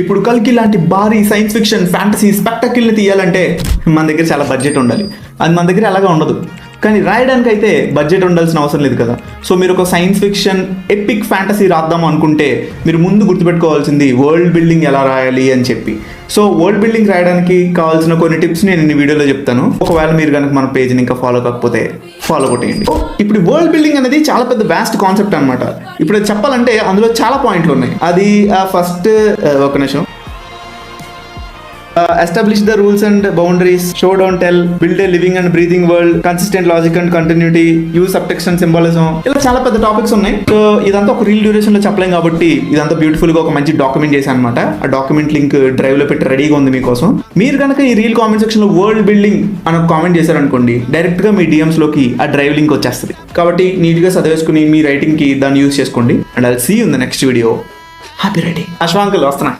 ఇప్పుడు కల్కి లాంటి భారీ సైన్స్ ఫిక్షన్ ఫ్యాంటసీ స్పెక్టాకిల్ని తీయాలంటే మన దగ్గర చాలా బడ్జెట్ ఉండాలి. అది మన దగ్గర అలాగా ఉండదు. కానీ రాయడానికి అయితే బడ్జెట్ ఉండాల్సిన అవసరం లేదు కదా. సో మీరు ఒక సైన్స్ ఫిక్షన్ ఎపిక్ ఫ్యాంటసీ రాద్దాం అనుకుంటే మీరు ముందు గుర్తుపెట్టుకోవాల్సింది వరల్డ్ బిల్డింగ్ ఎలా రాయాలి అని చెప్పి. సో వరల్డ్ బిల్డింగ్ రాయడానికి కావాల్సిన కొన్ని టిప్స్ నేను ఈ వీడియోలో చెప్తాను. ఒకవేళ మీరు కనుక మన పేజ్ని ఇంకా ఫాలో కాకపోతే ఫాలో కొట్టేయండి. ఇప్పుడు వరల్డ్ బిల్డింగ్ అనేది చాలా పెద్ద వ్యాస్ట్ కాన్సెప్ట్ అనమాట. ఇప్పుడు చెప్పాలంటే అందులో చాలా పాయింట్లు ఉన్నాయి. అది ఫస్ట్ ఒక నిమిషం. Establish the rules and boundaries, show don't tell, build a living and breathing world, consistent logic and continuity, use subtext and symbolism. ఇలా చాలా పెద్ద టాపిక్స్ ఉన్నాయి. సో ఇదంతా ఒక రీల్ డ్యూరేషన్ లో చెప్పలేం కాబట్టి ఇదంతా బ్యూటిఫుల్ గా ఒక మంచి డాక్యుమెంట్ చేశాను అనమాట. ఆ డాక్యుమెంట్ లింక్ డ్రైవ్ లో పెట్టి రెడీగా ఉంది మీకోసం. మీరు కనుక ఈ రీల్ కామెంట్ సెక్షన్ లో వరల్డ్ బిల్డింగ్ అని కామెంట్ చేశారనుకోండి, డైరెక్ట్ గా మీ డిఎమ్స్ లోకి ఆ డ్రైవ్ లింక్ వచ్చేస్తుంది. కాబట్టి నీట్ గా చదివేసుకుని మీ రైటింగ్ కి దాన్ని యూజ్ చేసుకోండి. And I'll see you in the next video. Happy writing. అశ్వాంకుల్ వస్తున్నా.